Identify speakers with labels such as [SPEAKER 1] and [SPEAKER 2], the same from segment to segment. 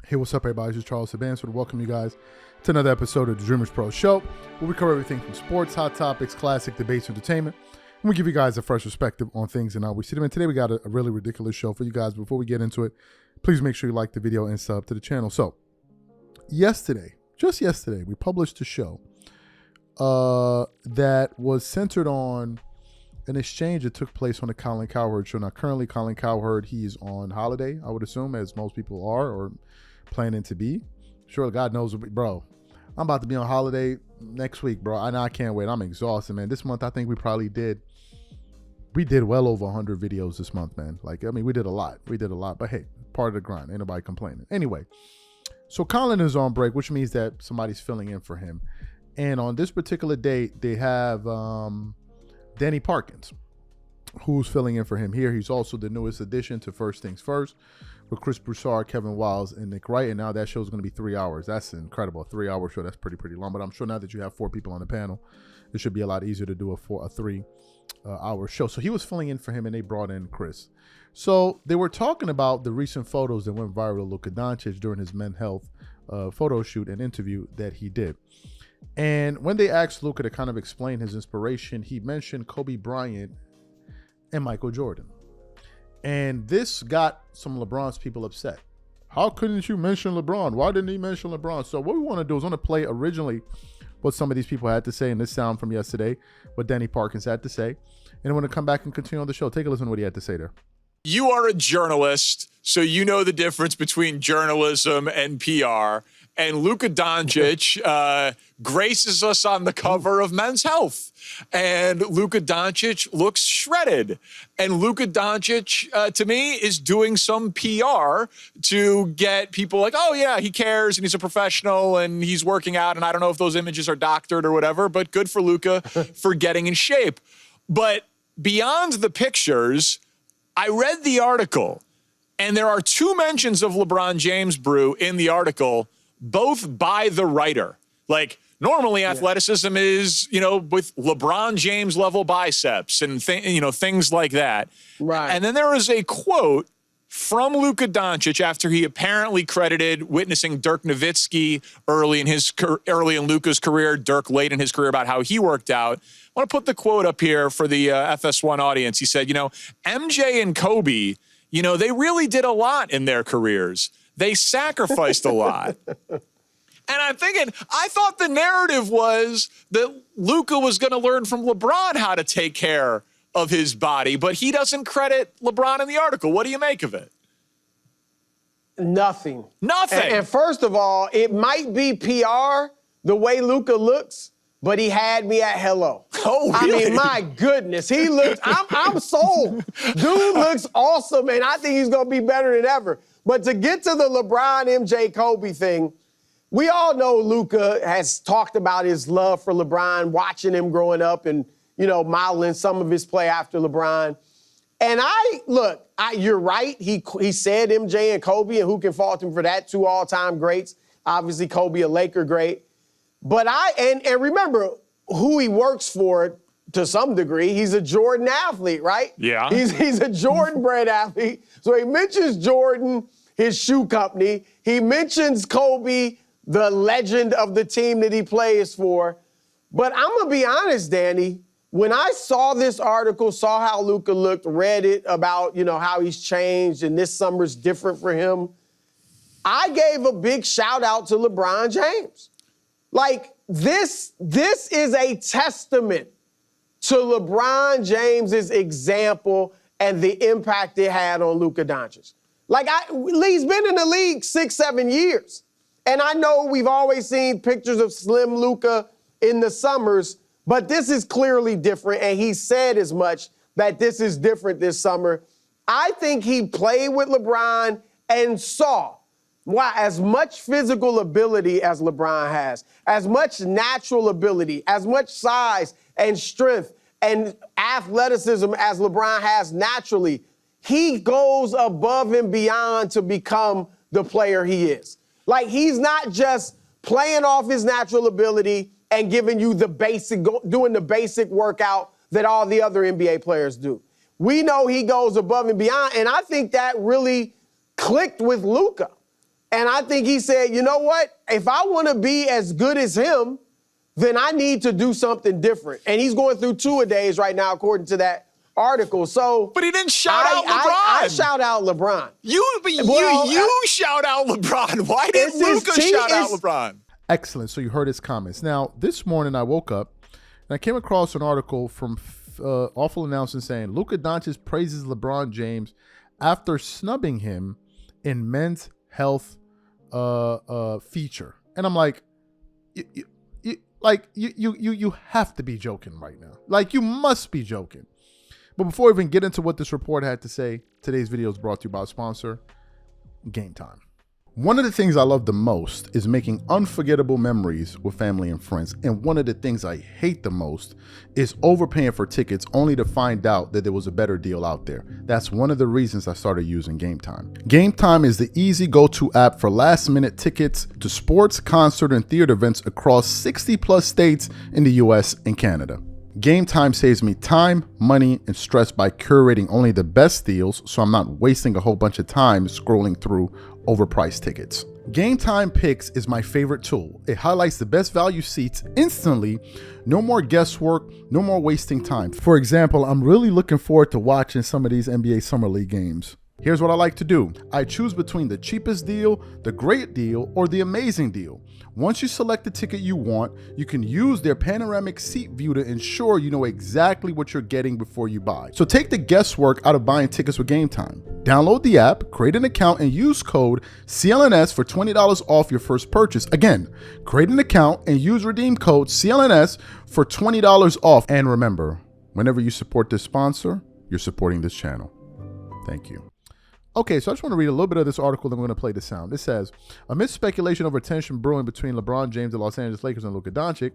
[SPEAKER 1] Hey, what's up, everybody? This is Charles Sabansford. Welcome you guys to another episode of the DREAMERSPRO show, where we cover everything from sports, hot topics, classic debates, entertainment, and we give you guys a fresh perspective on things and how we see them. And today we got a really ridiculous show for you guys. Before we get into it, please make sure you like the video and sub to the channel. So, just yesterday, we published a show that was centered on an exchange that took place on the Colin Cowherd show. Now, currently, Colin Cowherd, he's on holiday, I would assume, as most people are, or planning to be. Sure, God knows, bro. I'm about to be on holiday next week, bro. I can't wait. I'm exhausted, man. This month, I think we did well over 100 videos this month, man. Like, I mean, we did a lot. But hey, part of the grind. Ain't nobody complaining. Anyway, so Colin is on break, which means that somebody's filling in for him. And on this particular date, they have Danny Parkkins, who's filling in for him here. He's also the newest addition to First Things First, with Chris Broussard, Kevin Wiles, and Nick Wright. And now that show's going to be 3 hours. That's incredible. A 3-hour show. That's pretty long. But I'm sure now that you have 4 people on the panel, it should be a lot easier to do a 3-hour show. So he was filling in for him, and they brought in Chris. So they were talking about the recent photos that went viral of Luka Doncic during his men's health photo shoot and interview that he did. And when they asked Luka to kind of explain his inspiration, he mentioned Kobe Bryant and Michael Jordan. And this got some LeBron's people upset. How couldn't you mention LeBron? Why didn't he mention LeBron? So what we want to do is want to play originally what some of these people had to say in this sound from yesterday, what Danny Parkkins had to say. And I want to come back and continue on the show. Take a listen to what he had to say there.
[SPEAKER 2] You are a journalist, so you know the difference between journalism and PR. And Luka Doncic graces us on the cover of Men's Health. And Luka Doncic looks shredded. And Luka Doncic, to me, is doing some PR to get people like, oh, yeah, he cares and he's a professional and he's working out. And I don't know if those images are doctored or whatever, but good for Luka for getting in shape. But beyond the pictures, I read the article, and there are 2 mentions of LeBron James, Brew, in the article, both by the writer. Like, normally athleticism is, with LeBron James level biceps and things like that.
[SPEAKER 3] Right.
[SPEAKER 2] And then there is a quote from Luka Doncic after he apparently credited witnessing Dirk Nowitzki early in Luka's career, Dirk late in his career, about how he worked out. I want to put the quote up here for the FS1 audience. He said, MJ and Kobe, they really did a lot in their careers. They sacrificed a lot. And I'm thinking, I thought the narrative was that Luka was going to learn from LeBron how to take care of his body, but he doesn't credit LeBron in the article. What do you make of it?
[SPEAKER 3] Nothing.
[SPEAKER 2] Nothing.
[SPEAKER 3] And first of all, it might be PR, the way Luka looks, but he had me at hello.
[SPEAKER 2] Oh, really?
[SPEAKER 3] I mean, my goodness. He looks, I'm sold. Dude looks awesome, and I think he's going to be better than ever. But to get to the LeBron, MJ, Kobe thing, we all know Luka has talked about his love for LeBron, watching him growing up and, modeling some of his play after LeBron. And you're right. He said MJ and Kobe, and who can fault him for that? 2 all-time greats. Obviously, Kobe, a Laker great. But and remember who he works for to some degree. He's a Jordan athlete, right?
[SPEAKER 2] Yeah.
[SPEAKER 3] He's a Jordan-bred athlete. So he mentions Jordan, his shoe company. He mentions Kobe, the legend of the team that he plays for. But I'm going to be honest, Danny. When I saw this article, saw how Luka looked, read it about, how he's changed and this summer's different for him, I gave a big shout out to LeBron James. Like, this is a testament to LeBron James's example and the impact it had on Luka Doncic. Like, he's been in the league 6-7 years. And I know we've always seen pictures of slim Luka in the summers, but this is clearly different, and he said as much that this is different this summer. I think he played with LeBron and saw why, as much physical ability as LeBron has, as much natural ability, as much size and strength and athleticism as LeBron has naturally, he goes above and beyond to become the player he is. Like, he's not just playing off his natural ability and giving you the basic, doing the basic workout that all the other NBA players do. We know he goes above and beyond, and I think that really clicked with Luka. And I think he said, you know what? If I want to be as good as him, then I need to do something different. And he's going through two-a-days right now, according to that article. So,
[SPEAKER 2] But he didn't shout out LeBron.
[SPEAKER 3] I shout out LeBron.
[SPEAKER 2] You shout out LeBron. Why didn't Luka shout out LeBron?
[SPEAKER 1] Excellent. So you heard his comments. Now, this morning I woke up and I came across an article from Awful Announcing saying Luka Doncic praises LeBron James after snubbing him in men's health feature. And I'm like, you have to be joking right now. Like, you must be joking. But before we even get into what this report had to say, today's video is brought to you by our sponsor, Game Time. One of the things I love the most is making unforgettable memories with family and friends. And one of the things I hate the most is overpaying for tickets only to find out that there was a better deal out there. That's one of the reasons I started using Game Time. Game Time is the easy go-to app for last-minute tickets to sports, concert, and theater events across 60+ states in the US and Canada. Game Time saves me time, money, and stress by curating only the best deals, so I'm not wasting a whole bunch of time scrolling through overpriced tickets. Game Time Picks is my favorite tool. It highlights the best value seats instantly. No more guesswork, no more wasting time. For example, I'm really looking forward to watching some of these NBA Summer League games. Here's what I like to do. I choose between the cheapest deal, the great deal, or the amazing deal. Once you select the ticket you want, you can use their panoramic seat view to ensure you know exactly what you're getting before you buy. So take the guesswork out of buying tickets with Game Time. Download the app, create an account, and use code CLNS for $20 off your first purchase. Again, create an account and use redeem code CLNS for $20 off. And remember, whenever you support this sponsor, you're supporting this channel. Thank you. Okay, so I just want to read a little bit of this article, then we're going to play the sound. It says, amidst speculation over tension brewing between LeBron James, the Los Angeles Lakers, and Luka Doncic,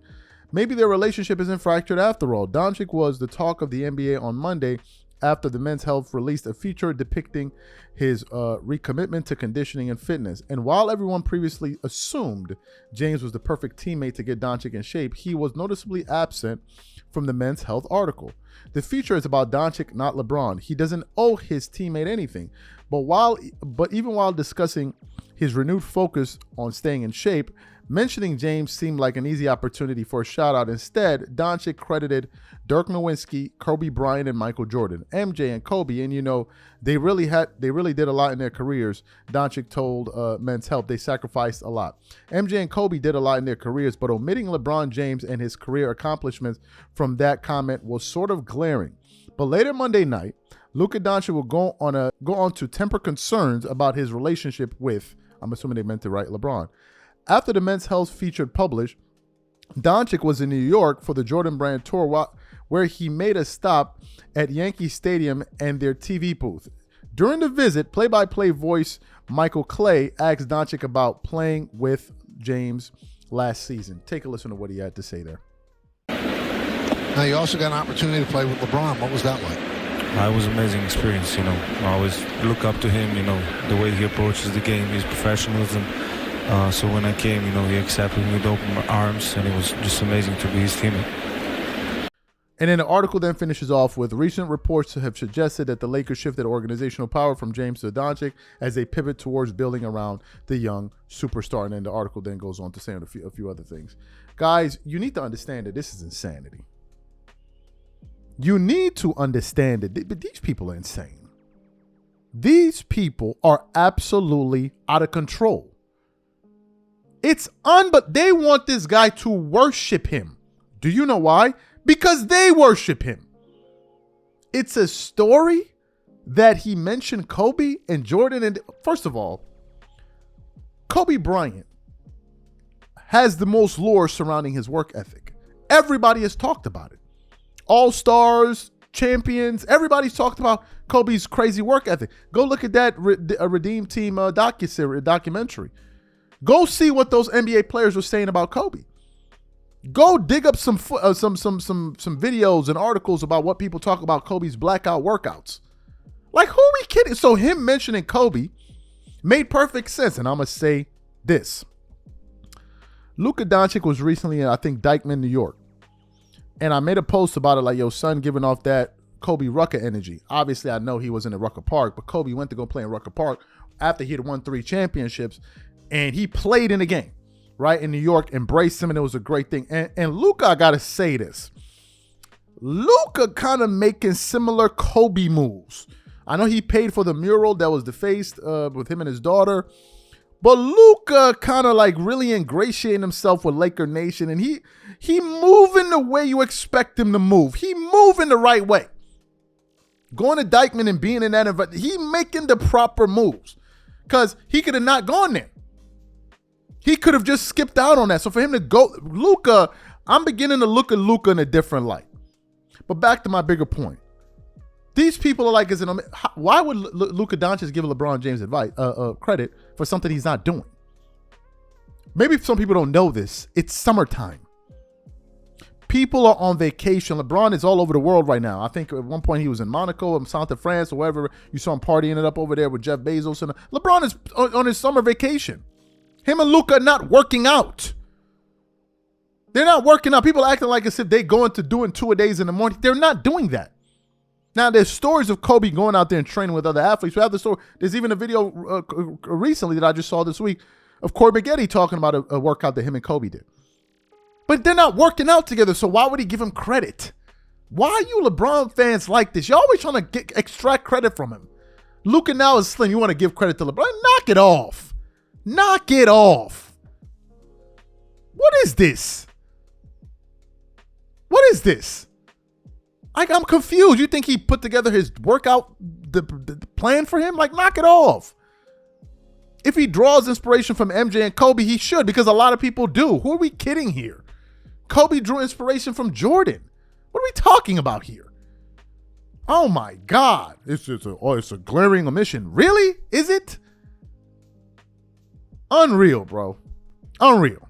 [SPEAKER 1] maybe their relationship isn't fractured after all. Doncic was the talk of the NBA on Monday after the Men's Health released a feature depicting his recommitment to conditioning and fitness. And while everyone previously assumed James was the perfect teammate to get Doncic in shape, he was noticeably absent from the Men's Health article. The feature is about Doncic, not LeBron. He doesn't owe his teammate anything. But even while discussing his renewed focus on staying in shape, mentioning James seemed like an easy opportunity for a shout out. Instead, Doncic credited Dirk Nowitzki, Kobe Bryant, and Michael Jordan, MJ and Kobe. And you know, they really did a lot in their careers. Doncic told Men's Health they sacrificed a lot. MJ and Kobe did a lot in their careers, but omitting LeBron James and his career accomplishments from that comment was sort of glaring. But later Monday night, Luka Doncic will go on to temper concerns about his relationship with, I'm assuming they meant to write LeBron. After the Men's Health feature published, Doncic was in New York for the Jordan Brand tour, where he made a stop at Yankee Stadium and their TV booth. During the visit, play-by-play voice Michael Clay asked Doncic about playing with James last season. Take a listen to what he had to say there.
[SPEAKER 4] Now, you also got an opportunity to play with LeBron. What was that like?
[SPEAKER 5] It was an amazing experience, you know. I always look up to him, you know, the way he approaches the game, his professionalism. So when I came, you know, he accepted me with open arms, and it was just amazing to be his teammate.
[SPEAKER 1] And then the article then finishes off with recent reports have suggested that the Lakers shifted organizational power from James to Doncic as they pivot towards building around the young superstar. And then the article then goes on to say a few other things. Guys, you need to understand that this is insanity. You need to understand it, but these people are insane. These people are absolutely out of control. But they want this guy to worship him. Do you know why? Because they worship him. It's a story that he mentioned Kobe and Jordan. And first of all, Kobe Bryant has the most lore surrounding his work ethic. Everybody has talked about it. All-stars, champions, everybody's talked about Kobe's crazy work ethic. Go look at that Redeem Team documentary. Go see what those NBA players were saying about Kobe. Go dig up some videos and articles about what people talk about Kobe's blackout workouts. Like, who are we kidding? So him mentioning Kobe made perfect sense. And I'm going to say this. Luka Doncic was recently in, I think, Dykeman, New York. And I made a post about it like, yo, son giving off that Kobe Rucker energy. Obviously, I know he was in the Rucker Park, but Kobe went to go play in Rucker Park after he had won 3 championships, and he played in the game, right, in New York, embraced him, and it was a great thing. And Luka, I got to say this. Luka kind of making similar Kobe moves. I know he paid for the mural that was defaced with him and his daughter, but Luka kind of like really ingratiating himself with Laker Nation, and he moving the way you expect him to move. He moving the right way. Going to Dykeman and being in that environment, he making the proper moves because he could have not gone there. He could have just skipped out on that. So for him to go, Luka, I'm beginning to look at Luka in a different light. But back to my bigger point. These people are like, why would Luka Doncic give LeBron James advice, credit for something he's not doing? Maybe some people don't know this. It's summertime. People are on vacation. LeBron is all over the world right now. I think at one point he was in Monaco and South of France or wherever. You saw him partying it up over there with Jeff Bezos. And LeBron is on his summer vacation. Him and Luka are not working out. They're not working out. People are acting like as if they're going to doing 2-a-days in the morning. They're not doing that. Now, there's stories of Kobe going out there and training with other athletes. We have the story. There's even a video recently that I just saw this week of Corey Maggette talking about a workout that him and Kobe did. But they're not working out together, so why would he give him credit? Why are you LeBron fans like this? You're always trying to extract credit from him. Luka now is slim. You want to give credit to LeBron? Knock it off. Knock it off. What is this? What is this? I'm confused. You think he put together his workout the plan for him? Like, knock it off. If he draws inspiration from MJ and Kobe, he should, because a lot of people do. Who are we kidding here? Kobe drew inspiration from Jordan. What are we talking about here? Oh my God. It's a glaring omission. Really? Is it? Unreal, bro. Unreal.